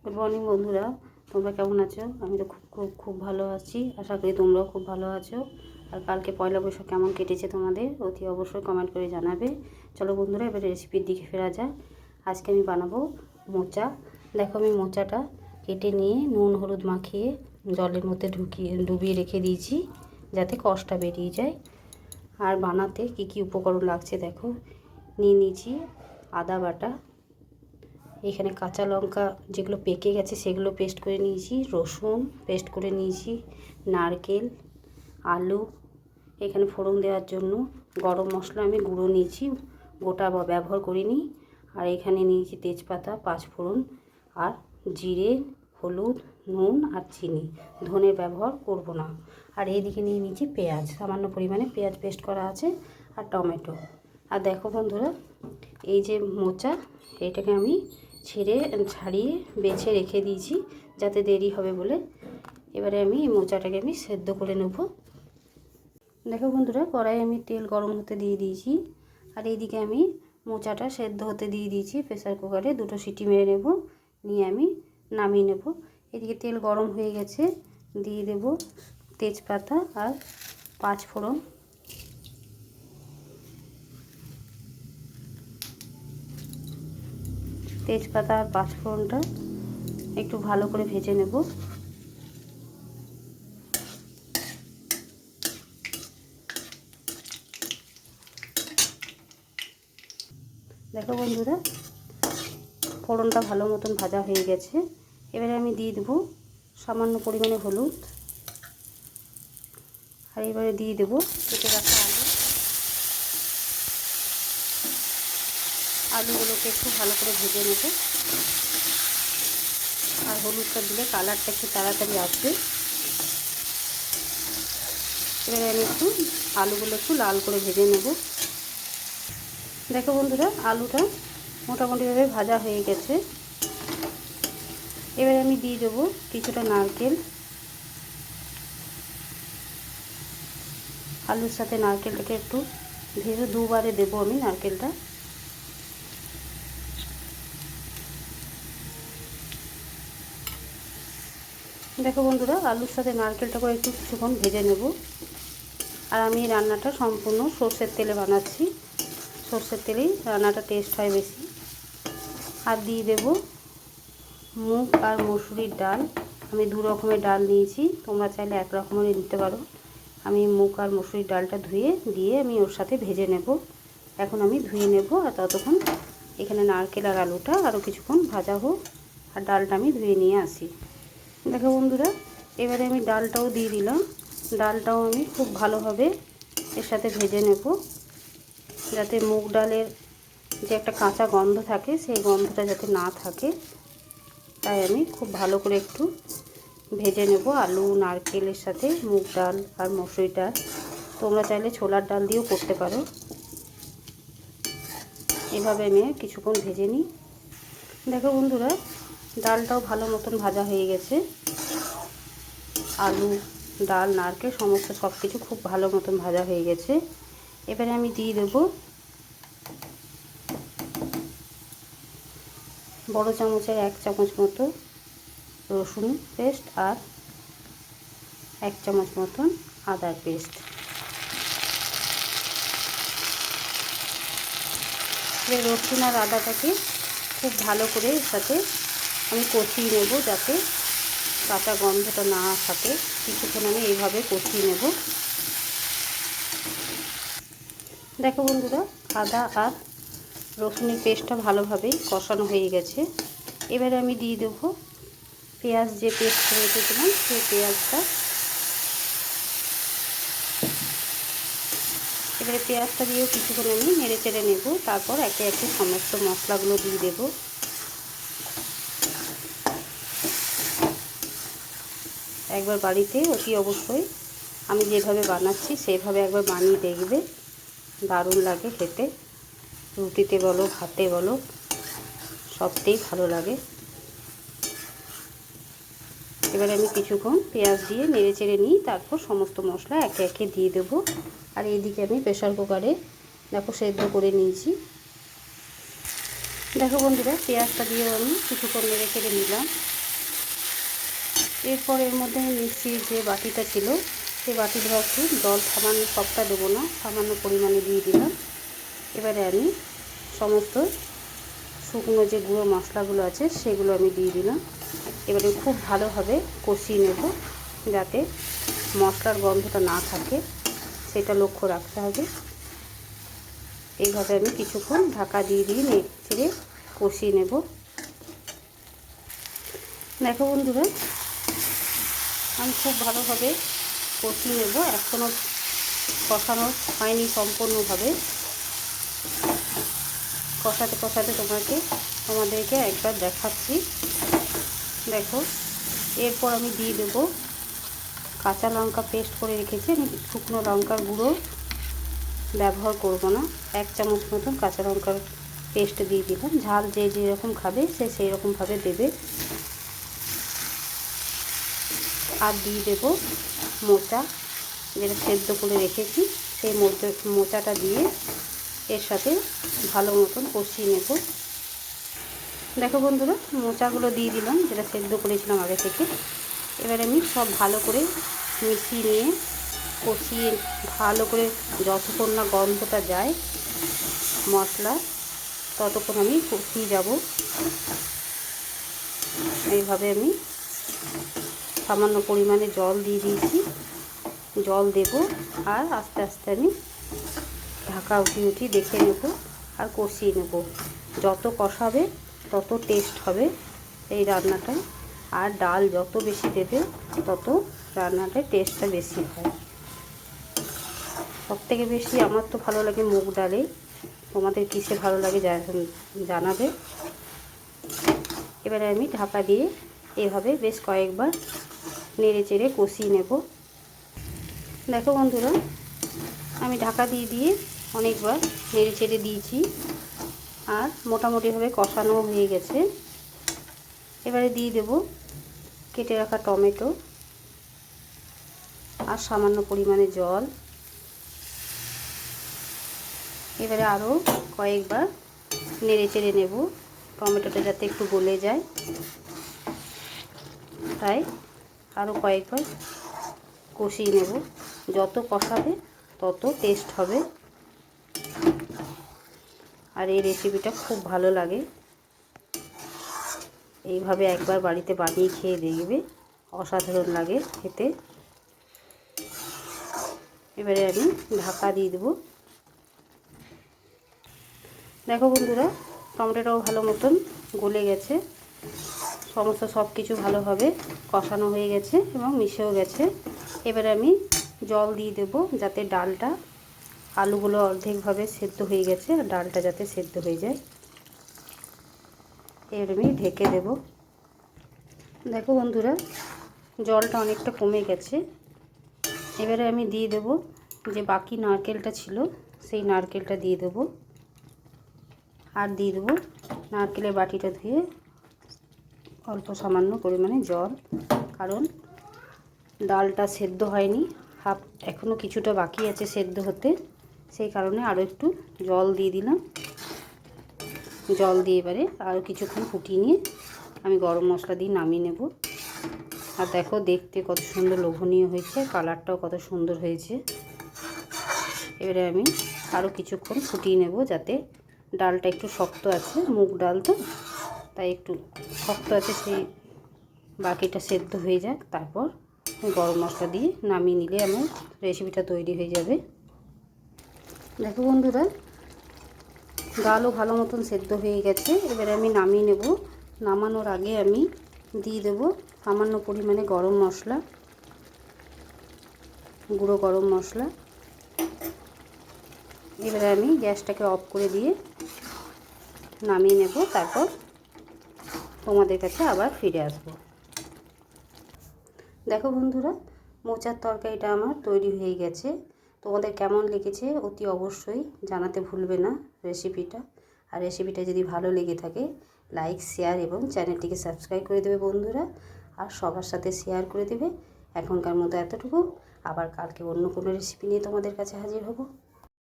Good morning বন্ধুরা, তোমরা কেমন আছো? আমি তো খুব ভালো আছি। আশা করি তোমরাও খুব ভালো আছো। আর কালকে পয়লা বৈশাখ কেমন কেটেছে তোমাদের অতি অবশ্যই কমেন্ট করে জানাবে। চলো বন্ধুরা, এবারে রেসিপির দিকে ফেরা যাক। আজকে আমি বানাবো মোচা। দেখো, আমি মোচাটা কেটে নিয়ে নুন হলুদ মাখিয়ে জলের মধ্যে ডুবিয়ে রেখে দিয়েছি, যাতে কষটা বেরিয়ে যায়। আর বানাতে কি কি উপকরণ লাগছে দেখো। নিয়ে নিয়েছি আদা বাটা, এখানে কাঁচা লঙ্কা যেগুলো পেকে গেছে সেগুলো পেস্ট করে নিয়েছি, রসুন পেস্ট করে নিয়েছি, নারকেল, আলু, এখানে ফোড়ন দেওয়ার জন্য গরম মশলা আমি গুঁড়ো নিয়েছি, গোটা ব্যবহার করিনি। আর এখানে নিয়েছি তেজপাতা, পাঁচফোড়ন, আর জিরে, হলুদ, নুন আর চিনি। ধনের ব্যবহার করব না। আর এইদিকে নিয়ে নিয়েছি পেঁয়াজ, সামান্য পরিমাণে পেঁয়াজ পেস্ট করা আছে, আর টমেটো। আর দেখো বন্ধুরা, এই যে মোচা, এটাকে আমি ছাড়িয়ে বেছে রেখে দিয়েছি, যাতে দেরি হবে বলে। এবারে আমি এই মোচাটাকে সেদ্ধ করে নেব। দেখো বন্ধুরা, কড়াই আমি তেল গরম হতে দিয়ে দিয়েছি, আর এইদিকে আমি মোচাটা সেদ্ধ হতে দিয়ে দিয়েছি। প্রেসার কুকারে 2টো সিটি মেরে নেব, নিয়ে আমি নামিয়ে নেব। এদিকে তেল গরম হয়ে গেছে, দিয়ে দেব তেজপাতা আর পাঁচফোড়ন। তেজপাতা আর পাঁচফোড়নটা একটু ভালো করে ভেজে নেব। দেখো বন্ধুরা, ফোড়নটা ভালো মতন ভাজা হয়ে গেছে। এবারে আমি দিয়ে দেবো সামান্য পরিমাণে হলুদ, আর এবারে দিয়ে দেবো কেটে রাখা আলুগুলোকে একটু ভালো করে ভেজে নেব। আর হলুদটা দিলে কালারটা একটু তাড়াতাড়ি আসবে। এবারে আমি আলুগুলো একটু লাল করে ভেজে নেব। দেখো বন্ধুরা, আলুটা মোটামুটিভাবে ভাজা হয়ে গেছে। এবারে আমি দিয়ে দেবো কিছুটা নারকেল। আলুর সাথে নারকেলটাকে একটু ভেজে দুবারে দেবো আমি নারকেলটা। দেখো বন্ধুরা, আলুর সাথে নারকেলটাকে একটু কিছুক্ষণ ভেজে নেব। আর আমি রান্নাটা সম্পূর্ণ সর্ষের তেলে বানাচ্ছি। সর্ষের তেলেই রান্নাটা টেস্ট হয় বেশি। আর দিয়ে দেব মুগ আর মসুরির ডাল। আমি 2 রকমের ডাল নিয়েছি, তোমরা চাইলে 1 রকমেরই নিতে পারো। আমি মুগ আর মসুরির ডালটা দিয়ে আমি ওর সাথে ভেজে নেব। এখন আমি ধুয়ে নেব, আর ততক্ষণ এখানে নারকেল আর আলুটা আরও কিছুক্ষণ ভাজা হোক, আর ডালটা আমি ধুয়ে নিয়ে আসি। দেখো বন্ধুরা, এবারে আমি ডালটাও দিয়ে দিলাম। ডালটাও আমি খুব ভালোভাবে এর সাথে ভেজে নেব, যাতে মুগ ডালের যে একটা কাঁচা গন্ধ থাকে সেই গন্ধটা যাতে না থাকে। তাই আমি খুব ভালো করে একটু ভেজে নেব আলু নারকেলের সাথে মুগ ডাল আর মসুরি ডাল। তোমরা চাইলে ছোলার ডাল দিয়েও করতে পারো। এভাবে আমি কিছুক্ষণ ভেজে নিই। দেখো বন্ধুরা, ডালটাও ভালো মতন ভাজা হয়ে গেছে। আলু, ডাল, নারকেল সমস্ত সব কিছু খুব ভালো মতন ভাজা হয়ে গেছে। এবারে আমি দিয়ে দেবো বড় চামচের 1 চামচ মতো রসুন পেস্ট আর 1 চামচ মতন আদার পেস্ট। এই রসুন আর আদাটাকে খুব ভালো করে এর সাথে আমি কষিয়ে নেব, যাতে কাঁচা গন্ধটা না থাকে। কিছুক্ষণ আমি এইভাবে কষিয়ে নেব। দেখো বন্ধুরা, আদা আর রসুনের পেস্টটা ভালোভাবেই কষানো হয়ে গেছে। এবারে আমি দিয়ে দেবো পেঁয়াজ, যে পেস্ট করে রেখেছিলাম সেই পেঁয়াজটা। এবারে পেঁয়াজটা দিয়েও কিছুক্ষণ আমি নেড়ে চেড়ে নেব। তারপর একে একে সমস্ত মশলাগুলো দিয়ে দেব। একবার বাড়িতে অতি অবশ্যই আমি যেভাবে বানাচ্ছি সেভাবে একবার বানিয়ে দেখবে, দারুণ লাগে খেতে। রুটিতে বলো, ভাতে বলো, সবটাই ভালো লাগে। এবারে আমি কিছুক্ষণ পেঁয়াজ দিয়ে নেড়ে চেড়ে নিই, তারপর সমস্ত মশলা একে একে দিয়ে দেবো। আর এইদিকে আমি প্রেসার কুকারে দেখো সেদ্ধ করে নিয়েছি। দেখো বন্ধুরা, পেঁয়াজটা দিয়েও আমি কিছুক্ষণ নেড়ে চেড়ে নিলাম। এরপর এর মধ্যে মিক্সির যে বাটিটা ছিল সেই বাটি ধোয়া একটু জল, সামান্য সবটা দেবো না, সামান্য পরিমাণে দিয়ে দিলাম। এবারে আমি সমস্ত শুকনো যে গুঁড়ো মশলাগুলো আছে সেগুলো আমি দিয়ে দিলাম। এবারে খুব ভালোভাবে কষিয়ে নেব, যাতে মশলার গন্ধটা না থাকে, সেটা লক্ষ্য রাখতে হবে। এইভাবে আমি কিছুক্ষণ ঢাকা দিয়ে নেড়ে কষিয়ে নেব। দেখো বন্ধুরা, আমি খুব ভালোভাবে কষিয়ে নেব, এখনও কষানো হয়নি সম্পূর্ণভাবে। কষাতে কষাতে তোমাদেরকে একবার দেখাচ্ছি। দেখো, এরপর আমি দিয়ে দেবো কাঁচা লঙ্কা পেস্ট করে রেখেছি। আমি শুকনো লঙ্কার গুঁড়ো ব্যবহার করব না, 1 চামচ মতন কাঁচা লঙ্কার পেস্ট দিয়ে দিলাম। ঝাল যে যেরকম খাবে সে সেই রকমভাবে দেবে। আর দিয়ে দেবো মোচা, যেটা সেদ্ধ করে রেখেছি, সেই মোচাটা দিয়ে এর সাথে ভালো মতন কষিয়ে নেব। দেখো বন্ধুরা, মোচাগুলো দিয়ে দিলাম, যেটা সেদ্ধ করেছিলাম আগে থেকে। এবারে আমি সব ভালো করে মিশিয়ে নিয়ে কষিয়ে ভালো করে যতক্ষণ না গন্ধটা যায় মশলা, ততক্ষণ আমি কষিয়ে যাব। এইভাবে আমি সামান্য পরিমাণে জল দিয়ে দিয়েছি, জল দেব আর আস্তে আস্তে আমি ঢাকা উঠিয়ে দেখে নেব আর কষিয়ে নেব। যত কষাবে তত টেস্ট হবে এই রান্নাটায়, আর ডাল যত বেশি দেবে তত রান্নাটায় টেস্টটা বেশি হয়। সবথেকে বেশি আমার তো ভালো লাগে মুগ ডালে, তোমাদের কিসে ভালো লাগে জানাবে। এবারে আমি ঢাকা দিয়ে এভাবে বেশ কয়েকবার নেড়ে চেড়ে কষিয়ে নেব। দেখো বন্ধুরা, আমি ঢাকা দিয়ে অনেকবার নেড়ে চেড়ে দিয়েছি আর মোটামুটিভাবে কষানো হয়ে গেছে। এবারে দিয়ে দেব কেটে রাখা টমেটো আর সামান্য পরিমাণে জল। এবারে আরও কয়েকবার নেড়ে চেড়ে নেব, টমেটোটা যাতে একটু গলে যায়, তাই আরও কয়েকবার কষিয়ে নেব। যত কষাবে তত টেস্ট হবে, আর এই রেসিপিটা খুব ভালো লাগে। এইভাবে একবার বাড়িতে বানিয়ে খেয়ে দেখবে, অসাধারণ লাগে খেতে। এবারে আমি ঢাকা দিয়ে দেবো। দেখো বন্ধুরা, টমেটোটাও ভালো মতন গলে গেছে, সমস্ত সব কিছু ভালোভাবে কষানো হয়ে গেছে এবং মিশেও গেছে। এবারে আমি জল দিয়ে দেবো, যাতে ডালটা, আলুগুলো অর্ধেকভাবে সেদ্ধ হয়ে গেছে আর ডালটা যাতে সেদ্ধ হয়ে যায়। এবার আমি ঢেকে দেব। দেখো বন্ধুরা, জলটা অনেকটা কমে গেছে। এবারে আমি দিয়ে দেব যে বাকি নারকেলটা ছিল, সেই নারকেলটা দিয়ে দেবো। আর দিয়ে দেবো নারকেলের বাটিটা ধুয়ে অল্প সামান্য পরিমাণে জল, কারণ ডালটা সেদ্ধ হয়নি, এখনও কিছুটা বাকি আছে সেদ্ধ হতে, সেই কারণে আরও একটু জল দিয়ে দিলাম। জল দিয়ে এবারে আরও কিছুক্ষণ ফুটিয়ে নিয়ে আমি গরম মশলা দিয়ে নামিয়ে নেব। আর দেখো, দেখতে কত সুন্দর লোভনীয় হয়েছে, কালারটাও কত সুন্দর হয়েছে। এবারে আমি আরও কিছুক্ষণ ফুটিয়ে নেব, যাতে ডালটা একটু শক্ত আছে, মুগ ডাল তো তাই একটু শক্ত আছে, সেই বাকিটা সেদ্ধ হয়ে যাক। তারপর গরম মশলা দিয়ে নামিয়ে নিলে আমার রেসিপিটা তৈরি হয়ে যাবে। দেখো বন্ধুরা, ডালও ভালো মতন সেদ্ধ হয়ে গেছে। এবারে আমি নামিয়ে নেব। নামানোর আগে আমি দিয়ে দেব সামান্য পরিমাণে গরম মশলা, গুঁড়ো গরম মশলা। এবারে আমি গ্যাসটাকে অফ করে দিয়ে নামিয়ে নেব, তারপর তোমাদের কাছে আবার ফিরে আসব। দেখো বন্ধুরা, মোচার তরকারিটা আমার তৈরি হয়ে গেছে। তোমাদের কেমন লেগেছে অতি অবশ্যই জানাতে ভুলবে না রেসিপিটা। আর রেসিপিটা যদি ভালো লেগে থাকে লাইক, শেয়ার এবং চ্যানেলটিকে সাবস্ক্রাইব করে দেবে বন্ধুরা, আর সবার সাথে শেয়ার করে দেবে। এখনকার মতো এতটুকু, আবার কালকে অন্য কোনো রেসিপি নিয়ে তোমাদের কাছে হাজির হব।